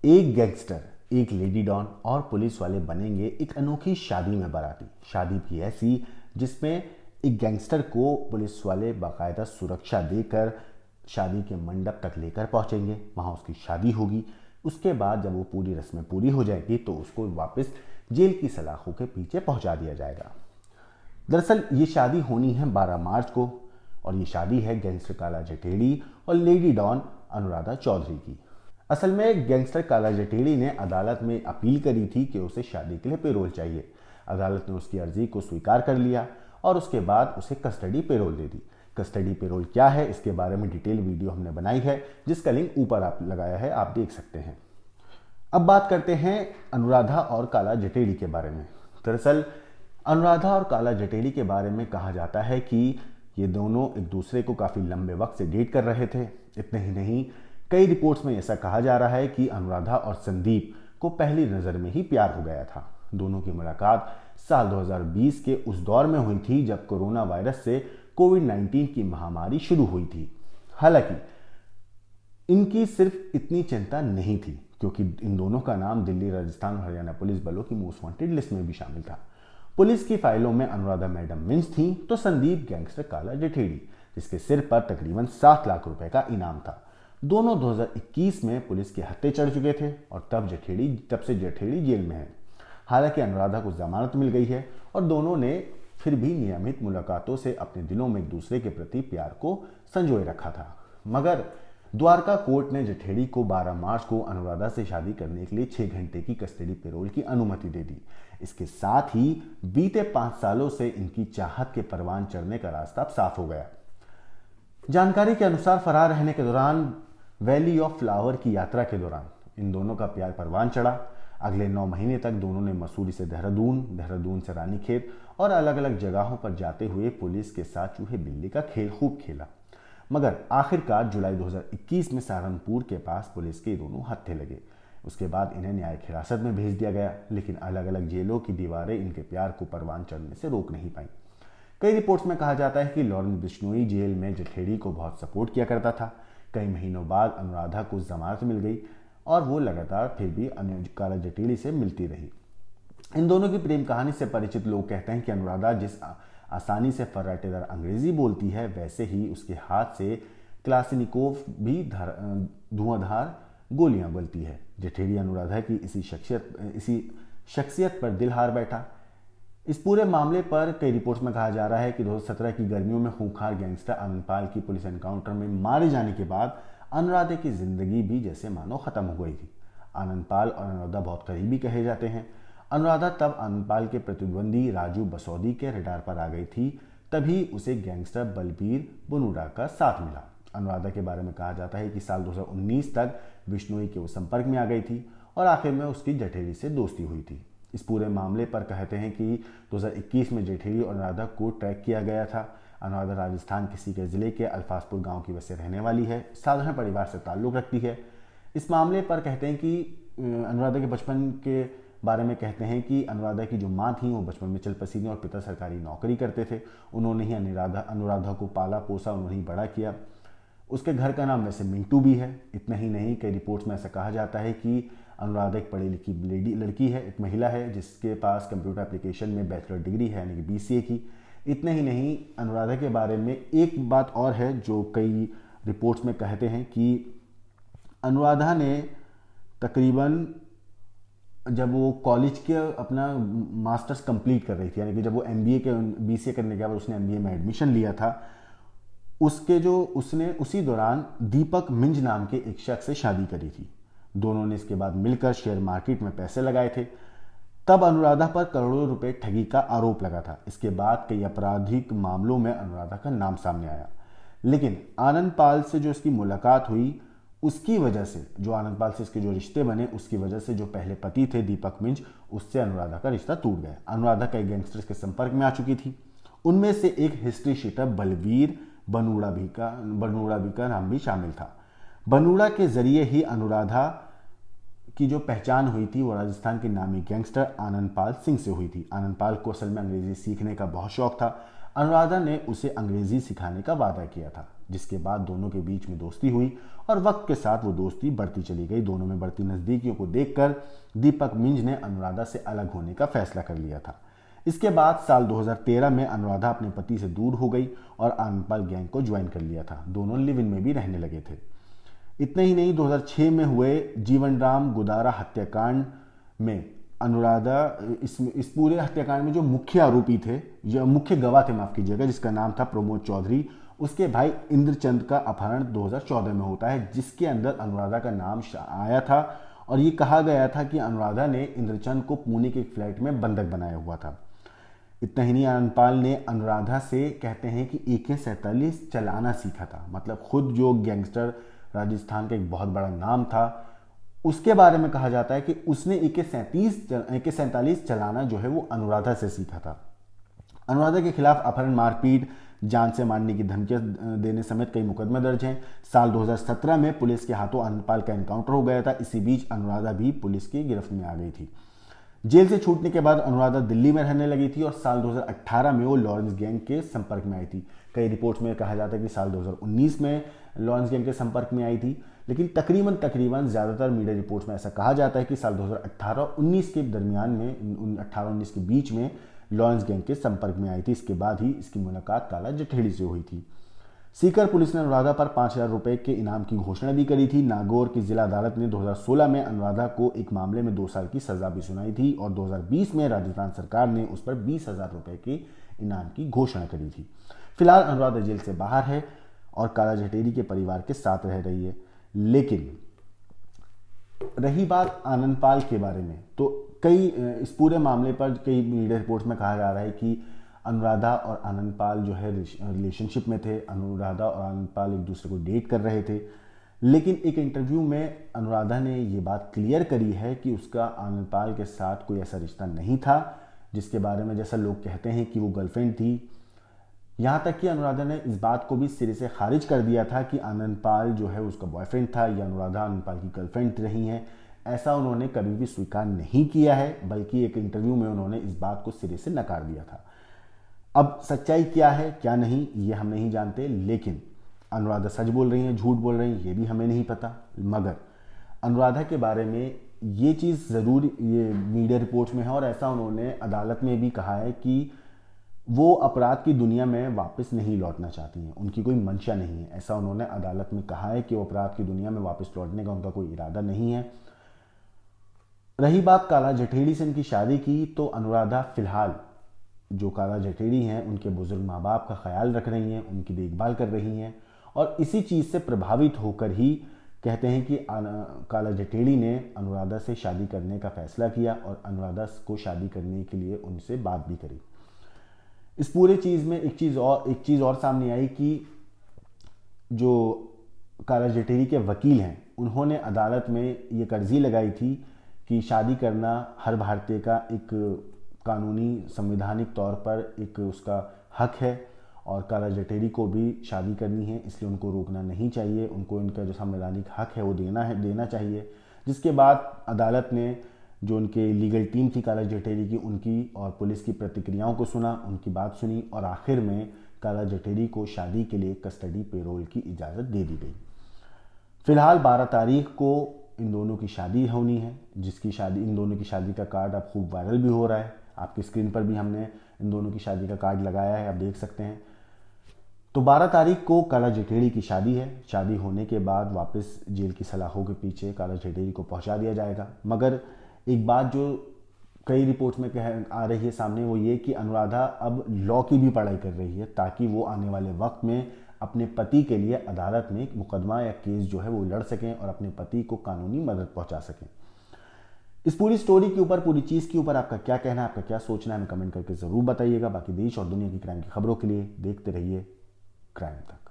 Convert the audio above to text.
एक गैंगस्टर, एक lady don और पुलिस वाले बनेंगे एक अनोखी शादी में बाराती। शादी भी ऐसी जिसमें एक गैंगस्टर को पुलिस वाले बाकायदा सुरक्षा देकर शादी के मंडप तक लेकर पहुंचेंगे। वहां उसकी शादी होगी। उसके बाद जब वो पूरी रस्में पूरी हो जाएगी तो उसको वापस जेल की सलाखों के पीछे पहुंचा दिया जाएगा। दरअसल ये शादी होनी है 12 मार्च को और ये शादी है गैंगस्टर काला जठेड़ी और लेडी डॉन अनुराधा चौधरी की। असल में गैंगस्टर काला जठेड़ी ने अदालत में अपील करी थी कि उसे शादी के लिए पेरोल चाहिए। अदालत ने उसकी अर्जी को स्वीकार कर लिया और उसके बाद उसे कस्टडी पेरोल दे दी। कस्टडी पेरोल क्या है इसके बारे में डिटेल वीडियो हमने बनाई है जिसका लिंक ऊपर आप लगाया है, आप देख सकते हैं। अब बात करते हैं अनुराधा और काला जठेड़ी के बारे में। दरअसल अनुराधा और काला जठेड़ी के बारे में कहा जाता है कि ये दोनों एक दूसरे को काफ़ी लंबे वक्त से डेट कर रहे थे। इतने ही नहीं, कई रिपोर्ट्स में ऐसा कहा जा रहा है कि अनुराधा और संदीप को पहली नज़र में ही प्यार हो गया था। दोनों की मुलाकात साल 2020 के उस दौर में हुई थी जब कोरोना वायरस से कोविड-19 की महामारी शुरू हुई थी। हालांकि इनकी सिर्फ इतनी चिंता नहीं थी क्योंकि इन दोनों का नाम दिल्ली, राजस्थान और हरियाणा पुलिस बलों की मोस्ट वांटेड लिस्ट में भी शामिल था। पुलिस की फाइलों में अनुराधा मैडम मिंज थी तो संदीप गैंगस्टर काला जठेड़ी, जिसके सिर पर तकरीबन 7 लाख रुपए का इनाम था। दोनों 2021 में पुलिस के हत्थे चढ़ चुके थे और तब से जठेड़ी जेल में है। हालांकि अनुराधा को जमानत मिल गई है और दोनों ने फिर भी नियमित मुलाकातों से अपने दिलों में एक दूसरे के प्रति प्यार को संजोए रखा था। मगर द्वारका कोर्ट ने जठेड़ी को 12 मार्च को अनुराधा से शादी करने के लिए 6 घंटे की कस्टडी पेरोल की अनुमति दे दी। इसके साथ ही बीते 5 सालों से इनकी चाहत के परवान चढ़ने का रास्ता अब साफ हो गया। जानकारी के अनुसार फरार रहने के दौरान वैली ऑफ फ्लावर की यात्रा के दौरान इन दोनों का प्यार परवान चढ़ा। अगले 9 महीने तक दोनों ने मसूरी से देहरादून से रानीखेत और अलग अलग जगहों पर जाते हुए पुलिस के साथ चूहे बिल्ली का खेल खूब खेला। मगर आखिरकार जुलाई 2021 में सहारनपुर के पास पुलिस के दोनों हत्थे लगे। उसके बाद इन्हें न्यायिक हिरासत में भेज दिया गया, लेकिन अलग अलग जेलों की दीवारें इनके प्यार को परवान चढ़ने से रोक नहीं पाई। कई रिपोर्ट्स में कहा जाता है कि लॉरेंस बिश्नोई जेल में जठेड़ी को बहुत सपोर्ट किया करता था। कई महीनों बाद अनुराधा को जमानत मिल गई और वो लगातार फिर भी काला जठेड़ी से मिलती रही। इन दोनों की प्रेम कहानी से परिचित लोग कहते हैं कि अनुराधा जिस आसानी से फर्राटेदार अंग्रेजी बोलती है, वैसे ही उसके हाथ से क्लासनिकोव भी धुआंधार गोलियां बलती है। जठेड़ी अनुराधा की इसी शख्सियत पर दिल हार बैठा। इस पूरे मामले पर कई रिपोर्ट्स में कहा जा रहा है कि 2017 की गर्मियों में खूंखार गैंगस्टर आनंदपाल की पुलिस एनकाउंटर में मारे जाने के बाद अनुराधा की जिंदगी भी जैसे मानो खत्म हो गई थी। आनंदपाल और अनुराधा बहुत करीबी कहे जाते हैं। अनुराधा तब आनंदपाल के प्रतिद्वंदी राजू बसौदी के रडार पर आ गई थी, तभी उसे गैंगस्टर बलबीर बुनूरा का साथ मिला। अनुराधा के बारे में कहा जाता है कि साल 2019 तक बिश्नोई के वो संपर्क में आ गई थी और आखिर में उसकी जठेड़ी से दोस्ती हुई थी। इस पूरे मामले पर कहते हैं कि 2021 में जठेड़ी और अनुराधा को ट्रैक किया गया था। अनुराधा राजस्थान के सीकर जिले के अल्फाजपुर गांव की वैसे रहने वाली है, साधारण परिवार से ताल्लुक़ रखती है। इस मामले पर कहते हैं कि अनुराधा के बचपन के बारे में कहते हैं कि अनुराधा की जो माँ थी वो बचपन में चल पसीने और पिता सरकारी नौकरी करते थे। उन्होंने ही अनुराधा को पाला पोसा, उन्होंने ही बड़ा किया। उसके घर का नाम वैसे मिंटू भी है। इतना ही नहीं, कई रिपोर्ट्स में ऐसा कहा जाता है कि अनुराधा एक पढ़ी लिखी लड़की है, एक महिला है जिसके पास कंप्यूटर एप्लीकेशन में बैचलर डिग्री है यानी कि BCA की। इतना ही नहीं, अनुराधा के बारे में एक बात और है जो कई रिपोर्ट्स में कहते हैं कि अनुराधा ने तकरीबन जब वो कॉलेज के अपना मास्टर्स कंप्लीट कर रही थी, यानी कि जब वो BCA करने के बाद उसने MBA में एडमिशन लिया था, उसने उसी दौरान दीपक मिंज नाम के एक शख्स से शादी करी थी। दोनों ने इसके बाद मिलकर शेयर मार्केट में पैसे लगाए थे। तब अनुराधा पर करोड़ों रुपए ठगी का आरोप लगा था। इसके बाद कई आपराधिक मामलों में अनुराधा का नाम सामने आया, लेकिन आनंदपाल से जो इसकी मुलाकात हुई उसकी वजह से, जो आनंदपाल से इसके जो रिश्ते बने उसकी वजह से, जो पहले पति थे दीपक मिंज, उससे अनुराधा का रिश्ता टूट गया। अनुराधा कई गैंगस्टर्स के संपर्क में आ चुकी थी। उनमें से एक हिस्ट्री शीटर बलबीर बनूड़ा भी का नाम भी शामिल था। बनूड़ा के जरिए ही अनुराधा की जो पहचान हुई थी वो राजस्थान के नामी गैंगस्टर आनंदपाल सिंह से हुई थी। आनंदपाल को असल में अंग्रेजी सीखने का बहुत शौक था। अनुराधा ने उसे अंग्रेजी सिखाने का वादा किया था। जिसके बाद दोनों के बीच में दोस्ती हुई और वक्त के साथ वो दोस्ती बढ़ती चली गई। दोनों में बढ़ती नज़दीकियों को देखकर दीपक मिंज ने अनुराधा से अलग होने का फैसला कर लिया था। इसके बाद साल 2013 में अनुराधा अपने पति से दूर हो गई और आनंदपाल गैंग को ज्वाइन कर लिया था। दोनों लिव इन में भी रहने लगे थे। इतना ही नहीं, 2006 में हुए जीवन राम गुदारा हत्याकांड में अनुराधा इस पूरे हत्याकांड में जो मुख्य आरोपी थे, जो मुख्य गवाह थे माफ कीजिएगा, जिसका नाम था प्रमोद चौधरी, उसके भाई इंद्रचंद का अपहरण 2014 में होता है, जिसके अंदर अनुराधा का नाम आया था और ये कहा गया था कि अनुराधा ने इंद्रचंद को पुणे के एक फ्लैट में बंधक बनाया हुआ था। इतना ही नहीं, आनंदपाल ने अनुराधा से कहते हैं कि AK-47 चलाना सीखा था। मतलब खुद जो गैंगस्टर राजस्थान का एक बहुत बड़ा नाम था, उसके बारे में कहा जाता है कि उसने AK-47 चलाना जो है वो अनुराधा से सीखा था। अनुराधा के खिलाफ अपहरण, मारपीट, जान से मारने की धमकियां देने समेत कई मुकदमे दर्ज हैं। साल 2017 में पुलिस के हाथों आनंदपाल का एनकाउंटर हो गया था। इसी बीच अनुराधा भी पुलिस की गिरफ्त में आ गई थी। जेल से छूटने के बाद अनुराधा दिल्ली में रहने लगी थी और साल 2018 में वो लॉरेंस गैंग के संपर्क में आई थी। कई रिपोर्ट्स में कहा जाता है कि साल 2019 में लॉरेंस गैंग के संपर्क में आई थी, लेकिन तकरीबन ज़्यादातर मीडिया रिपोर्ट्स में ऐसा कहा जाता है कि साल 2018-19 के दरमियान में 18-19 के बीच में लॉरेंस गैंग के संपर्क में आई थी। इसके बाद ही इसकी मुलाकात काला जठेड़ी से हुई थी। सीकर पुलिस ने अनुराधा पर 5,000 रुपए के इनाम की घोषणा भी करी थी। नागौर की जिला अदालत ने 2016 में अनुराधा को एक मामले में 2 साल की सजा भी सुनाई थी और 2020 में राजस्थान सरकार ने उस पर 20,000 रुपए के इनाम की घोषणा करी थी। फिलहाल अनुराधा जेल से बाहर है और काला जठेड़ी के परिवार के साथ रह रही है। लेकिन रही बात आनंदपाल के बारे में, तो कई इस पूरे मामले पर कई मीडिया रिपोर्ट्स में कहा जा रहा है कि अनुराधा और आनंदपाल जो है रिलेशनशिप में थे। अनुराधा और आनंदपाल एक दूसरे को डेट कर रहे थे, लेकिन एक इंटरव्यू में अनुराधा ने ये बात क्लियर करी है कि उसका आनंदपाल के साथ कोई ऐसा रिश्ता नहीं था जिसके बारे में जैसा लोग कहते हैं कि वो गर्लफ्रेंड थी। यहाँ तक कि अनुराधा ने इस बात को भी सिरे से खारिज कर दिया था कि आनंदपाल जो है उसका बॉयफ्रेंड था या अनुराधा आनंदपाल की गर्लफ्रेंड रही हैं। ऐसा उन्होंने कभी भी स्वीकार नहीं किया है, बल्कि एक इंटरव्यू में उन्होंने इस बात को सिरे से नकार दिया था। अब सच्चाई क्या है क्या नहीं ये हम नहीं जानते, लेकिन अनुराधा सच बोल रही हैं झूठ बोल रही हैं ये भी हमें नहीं पता। मगर अनुराधा के बारे में ये चीज़ ज़रूर ये मीडिया रिपोर्ट्स में है और ऐसा उन्होंने अदालत में भी कहा है कि वो अपराध की दुनिया में वापस नहीं लौटना चाहती हैं, उनकी कोई मंशा नहीं है। ऐसा उन्होंने अदालत में कहा है कि वो अपराध की दुनिया में वापस लौटने का उनका कोई इरादा नहीं है। रही बात काला जठेड़ी से इनकी शादी की, तो अनुराधा फिलहाल जो काला जठेड़ी हैं उनके बुजुर्ग माँ बाप का ख्याल रख रही हैं, उनकी देखभाल कर रही हैं और इसी चीज़ से प्रभावित होकर ही कहते हैं कि काला जठेड़ी ने अनुराधा से शादी करने का फैसला किया और अनुराधा को शादी करने के लिए उनसे बात भी करी। इस पूरे चीज़ में एक चीज़ और सामने आई कि जो काला जठेड़ी के वकील हैं उन्होंने अदालत में ये अर्जी लगाई थी कि शादी करना हर भारतीय का एक कानूनी संवैधानिक तौर पर एक उसका हक है और काला जठेड़ी को भी शादी करनी है, इसलिए उनको रोकना नहीं चाहिए, उनको इनका जो संवैधानिक हक है वो देना चाहिए। जिसके बाद अदालत ने जो उनके लीगल टीम थी काला जठेड़ी की, उनकी और पुलिस की प्रतिक्रियाओं को सुना, उनकी बात सुनी और आखिर में काला जठेड़ी को शादी के लिए कस्टडी पेरोल की इजाज़त दे दी गई। फिलहाल 12 तारीख को इन दोनों की शादी होनी है, इन दोनों की शादी का कार्ड अब खूब वायरल भी हो रहा है। आपकी स्क्रीन पर भी हमने इन दोनों की शादी का कार्ड लगाया है, आप देख सकते हैं। तो 12 तारीख को काला जठेड़ी की शादी है। शादी होने के बाद वापस जेल की सलाखों के पीछे काला जठेड़ी को पहुंचा दिया जाएगा। मगर एक बात जो कई रिपोर्ट्स में आ रही है सामने, वो ये कि अनुराधा अब लॉ की भी पढ़ाई कर रही है ताकि वो आने वाले वक्त में अपने पति के लिए अदालत में एक मुकदमा या केस जो है वो लड़ सकें और अपने पति को कानूनी मदद पहुंचा सकें। इस पूरी स्टोरी के ऊपर, पूरी चीज़ के ऊपर आपका क्या कहना है, आपका क्या सोचना है, हमें कमेंट करके ज़रूर बताइएगा। बाकी देश और दुनिया की क्राइम की खबरों के लिए देखते रहिए क्राइम तक।